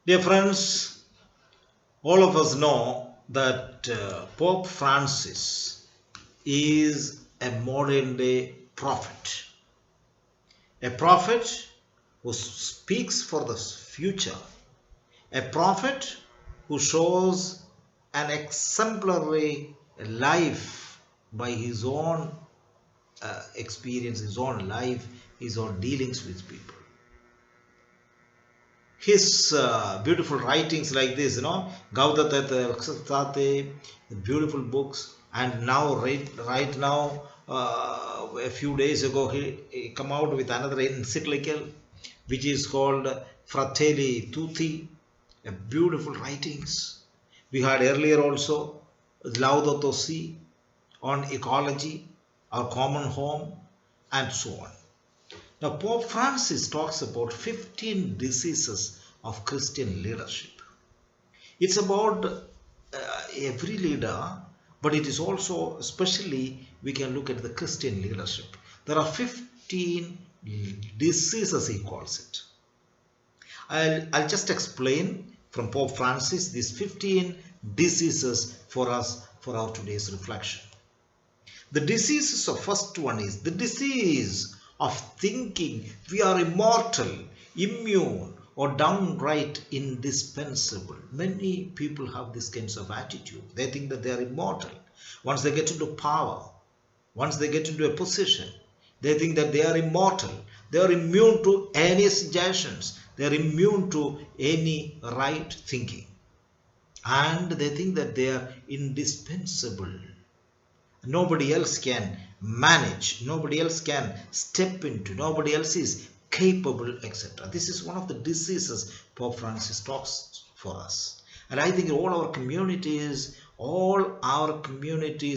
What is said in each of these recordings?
Dear friends, all of us know that Pope Francis is a modern day prophet. A prophet who speaks for the future. A prophet who shows an exemplary life by his own experience, his own life, his own dealings with people. His beautiful writings like this, Gaudatate, Raksasate, beautiful books, and now right now, a few days ago, he come out with another encyclical, which is called Fratelli Tutti, a beautiful writings. We had earlier also Laudato Si on ecology, our common home, and so on. Now, Pope Francis talks about 15 diseases of Christian leadership. It's about every leader, but it is also, especially, we can look at the Christian leadership. There are 15 diseases, he calls it. I'll just explain from Pope Francis these 15 diseases for us for our today's reflection. The diseases of first one is the disease of thinking we are immortal, immune, or downright indispensable. Many people have this kinds of attitude. They think that they are immortal. Once they get into power, once they get into a position, they think that they are immortal. They are immune to any suggestions. They are immune to any right thinking. And they think that they are indispensable. Nobody else can manage, nobody else can step into, nobody else is capable, etc. This is one of the diseases Pope Francis talks for us. And I think all our communities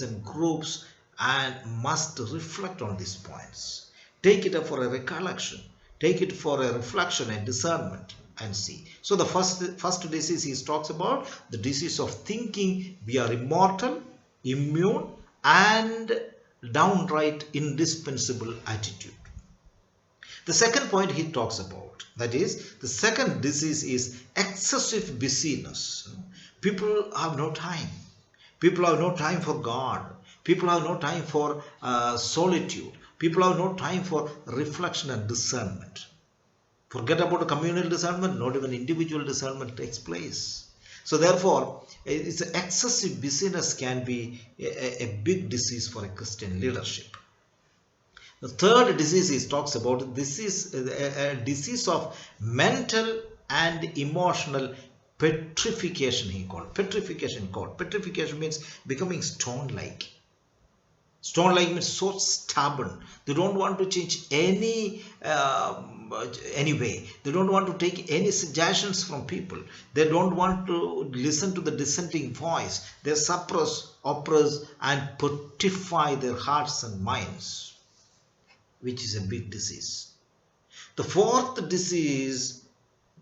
and groups and must reflect on these points. Take it up for a recollection, take it for a reflection and discernment and see. So the first disease he talks about, the disease of thinking we are immortal, immune, and downright indispensable attitude. The second point he talks about, that is, the second disease is excessive busyness. People have no time. People have no time for God. People have no time for solitude. People have no time for reflection and discernment. Forget about communal discernment, not even individual discernment takes place. So therefore, it's excessive busyness can be a big disease for a Christian leadership. The third disease he talks about, this is a disease of mental and emotional petrification, he called. Petrification means becoming stone-like. Stone-like means so stubborn. They don't want to change any way. They don't want to take any suggestions from people. They don't want to listen to the dissenting voice. They suppress, oppress, and petrify their hearts and minds, which is a big disease. The fourth disease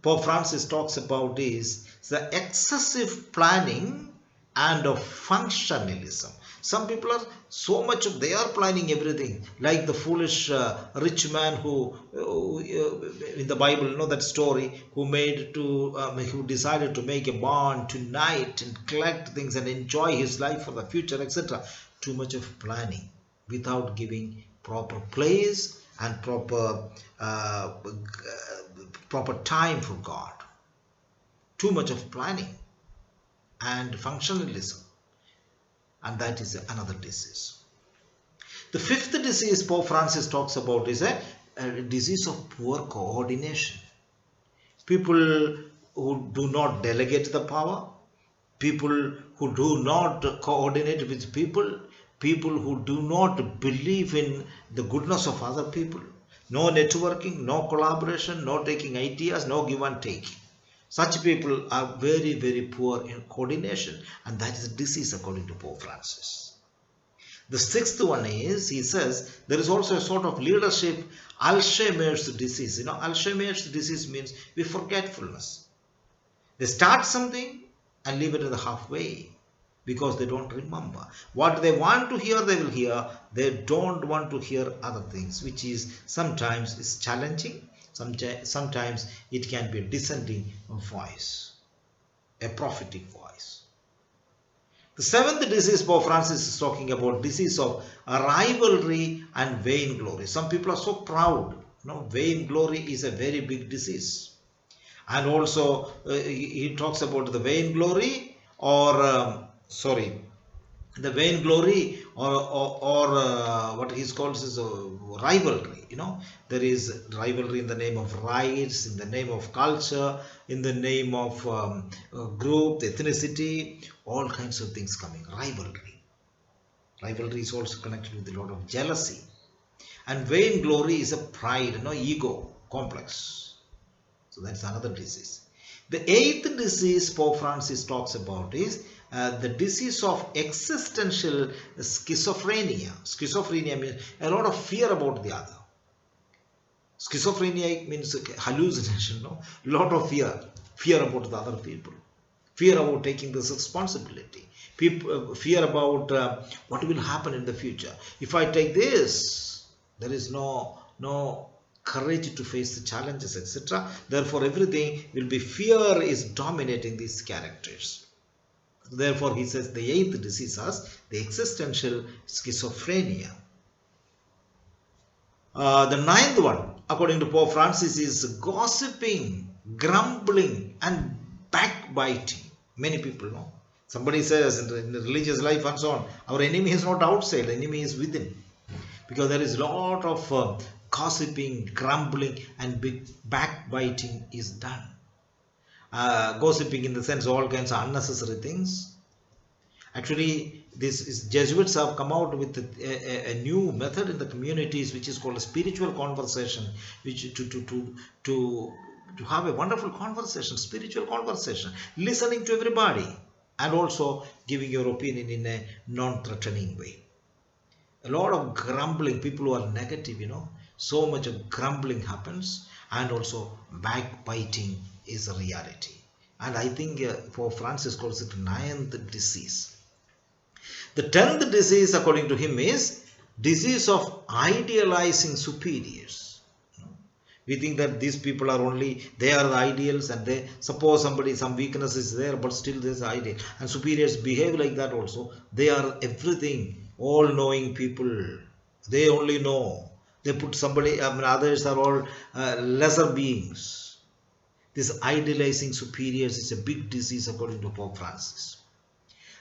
Pope Francis talks about is the excessive planning and of functionalism. Some people are so much they are planning everything, like the foolish rich man who in the Bible, that story, who decided to make a barn tonight and collect things and enjoy his life for the future, etc. Too much of planning without giving proper place and proper time for God. Too much of planning and functionalism. And that is another disease. The fifth disease Pope Francis talks about is a disease of poor coordination. People who do not delegate the power, people who do not coordinate with people, people who do not believe in the goodness of other people, no networking, no collaboration, no taking ideas, no give and take. Such people are very, very poor in coordination, and that is a disease according to Pope Francis. The sixth one is, he says, there is also a sort of leadership Alzheimer's disease. Alzheimer's disease means forgetfulness. They start something and leave it at the halfway because they don't remember. What they want to hear, they will hear. They don't want to hear other things, which is sometimes is challenging. Sometimes it can be a descending voice, a prophetic voice. The seventh disease Pope Francis is talking about, disease of rivalry and vainglory. Some people are so proud. Vainglory is a very big disease. And also he talks about the vainglory or the vainglory or what he calls is rivalry. There is rivalry in the name of rights, in the name of culture, in the name of group, ethnicity, all kinds of things coming. Rivalry is also connected with a lot of jealousy, and vainglory is a pride, ego complex. So that's another disease. The eighth disease Pope Francis talks about is the disease of existential schizophrenia. Schizophrenia means a lot of fear about the other. Schizophrenia means hallucination, a lot of fear about the other people, fear about taking this responsibility, fear about what will happen in the future. If I take this, there is no courage to face the challenges, etc. Therefore, everything will be fear is dominating these characters. Therefore, he says the eighth disease is the existential schizophrenia. The ninth one, according to Pope Francis, is gossiping, grumbling, and backbiting. Many people know. Somebody says in the religious life and so on, our enemy is not outside, the enemy is within. Because there is a lot of gossiping, grumbling, and backbiting is done. Gossiping in the sense all kinds of unnecessary things. Actually, Jesuits have come out with a new method in the communities, which is called a spiritual conversation, which to have a wonderful conversation, spiritual conversation, listening to everybody, and also giving your opinion in a non-threatening way. A lot of grumbling, people who are negative, so much of grumbling happens, and also backbiting is a reality. And I think Pope Francis calls it ninth disease. The 10th disease, according to him, is disease of idealizing superiors. We think that these people they are the ideals, and they suppose some weakness is there, but still there's ideal. And superiors behave like that also. They are everything, all-knowing people. They only know. They put others are all lesser beings. This idealizing superiors is a big disease according to Pope Francis.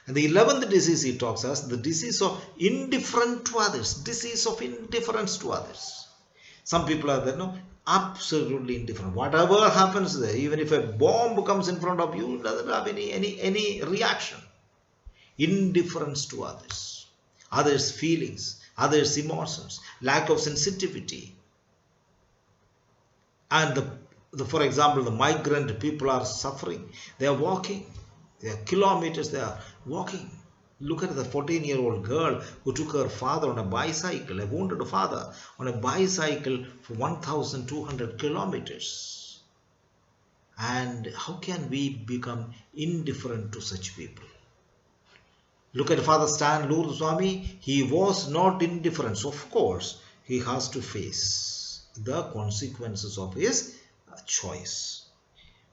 And the 11th disease he talks us, the disease of indifferent to others, disease of indifference to others. Some people are there, absolutely indifferent. Whatever happens there, even if a bomb comes in front of you, it doesn't have any reaction. Indifference to others' feelings, others' emotions, lack of sensitivity. And for example, the migrant people are suffering. They are walking. They are kilometers, they are walking. Look at the 14-year-old girl who took her father on a bicycle, a wounded father, on a bicycle for 1,200 kilometers. And how can we become indifferent to such people? Look at Father Stan Lourdes Swami. He was not indifferent. So of course, he has to face the consequences of his choice.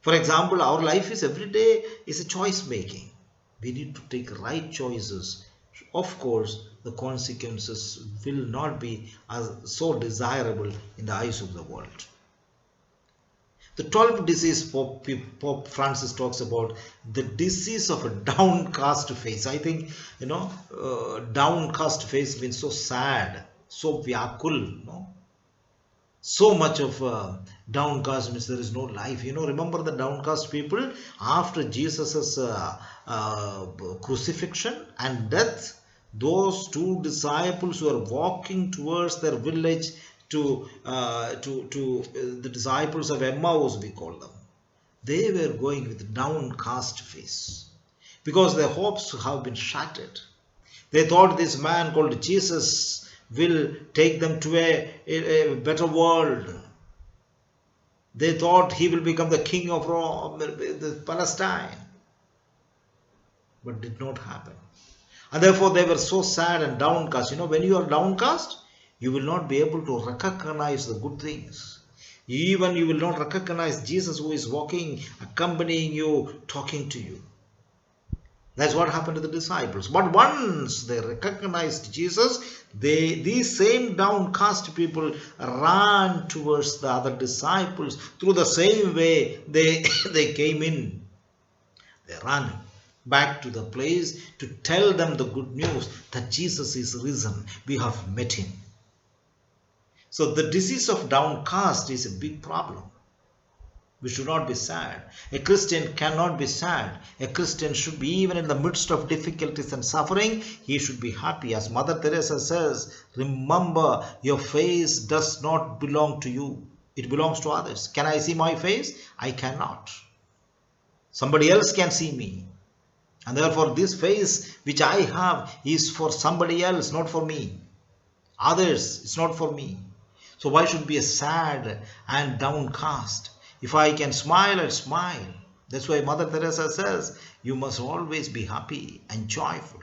For example, our life is every day is a choice making. We need to take right choices. Of course, the consequences will not be so desirable in the eyes of the world. The 12th disease Pope Francis talks about, the disease of a downcast face. I think, downcast face means so sad, so vyakul, so much of downcast means there is no life. Remember the downcast people after Jesus' crucifixion and death. Those two disciples who are walking towards their village to the disciples of Emmaus, we call them. They were going with downcast face because their hopes have been shattered. They thought this man called Jesus will take them to a better world. They thought he will become the king of Rome, Palestine. But did not happen. And therefore they were so sad and downcast. When you are downcast, you will not be able to recognize the good things. Even you will not recognize Jesus who is walking, accompanying you, talking to you. That's what happened to the disciples. But once they recognized Jesus, these same downcast people ran towards the other disciples through the same way they, they came in. They ran back to the place to tell them the good news that Jesus is risen. We have met him. So the disease of downcast is a big problem. We should not be sad. A Christian cannot be sad. A Christian should be, even in the midst of difficulties and suffering, he should be happy. As Mother Teresa says, remember, your face does not belong to you. It belongs to others. Can I see my face? I cannot. Somebody else can see me. And therefore this face which I have is for somebody else, not for me. Others, it's not for me. So why should be a sad and downcast? If I can smile, I'll smile. That's why Mother Teresa says, you must always be happy and joyful.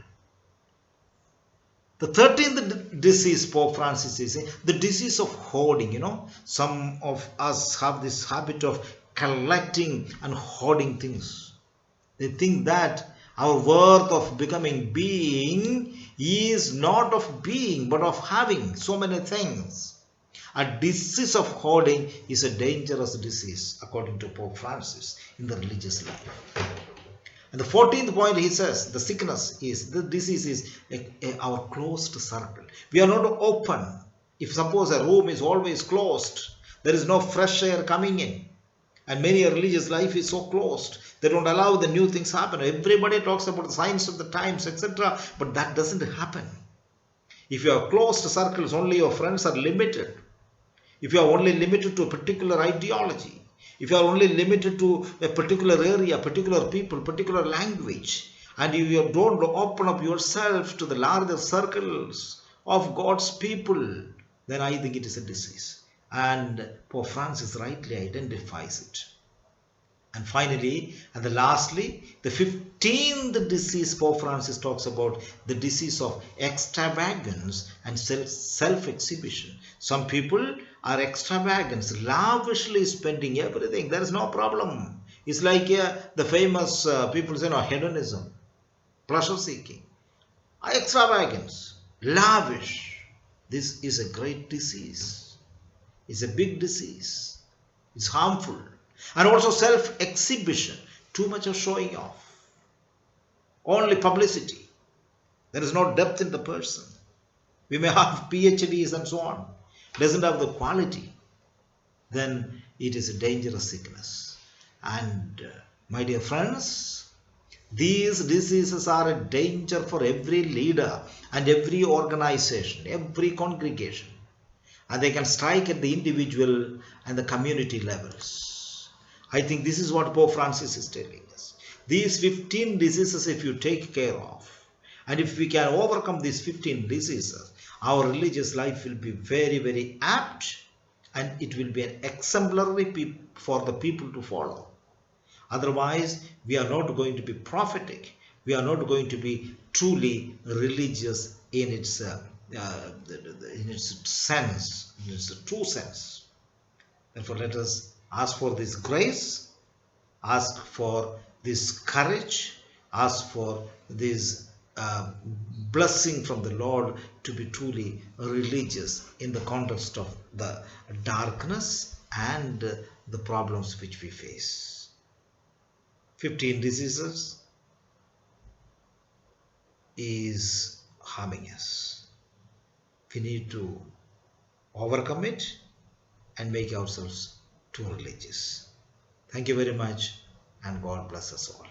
The 13th disease Pope Francis is saying, the disease of hoarding. Some of us have this habit of collecting and hoarding things. They think that our worth of becoming being is not of being, but of having so many things. A disease of hoarding is a dangerous disease, according to Pope Francis, in the religious life. And the 14th point, he says, the disease is our closed circle. We are not open. If suppose a room is always closed, there is no fresh air coming in. And many a religious life is so closed. They don't allow the new things happen. Everybody talks about the signs of the times, etc. But that doesn't happen. If you have closed circles, only your friends are limited. If you are only limited to a particular ideology, if you are only limited to a particular area, particular people, particular language, and you don't open up yourself to the larger circles of God's people, then I think it is a disease. And Pope Francis rightly identifies it. And finally, and lastly, the 15th disease Pope Francis talks about, the disease of extravagance and self-exhibition. Some people are extravagant, lavishly spending everything. There is no problem. It's like the famous people say, hedonism, pleasure seeking, extravagance, lavish. This is a great disease. It's a big disease. It's harmful. And also self-exhibition, too much of showing off, only publicity. There is no depth in the person. We may have PhDs and so on, doesn't have the quality, then it is a dangerous sickness. And my dear friends, these diseases are a danger for every leader and every organization, every congregation. And they can strike at the individual and the community levels. I think this is what Pope Francis is telling us. These 15 diseases, if you take care of, and if we can overcome these 15 diseases, our religious life will be very, very apt, and it will be an exemplary for the people to follow. Otherwise, we are not going to be prophetic. We are not going to be truly religious in its sense, in its true sense. Therefore, let us ask for this grace, ask for this courage, ask for this blessing from the Lord to be truly religious in the context of the darkness and the problems which we face. 15 diseases is harming us. We need to overcome it and make ourselves too religious. Thank you very much, and God bless us all.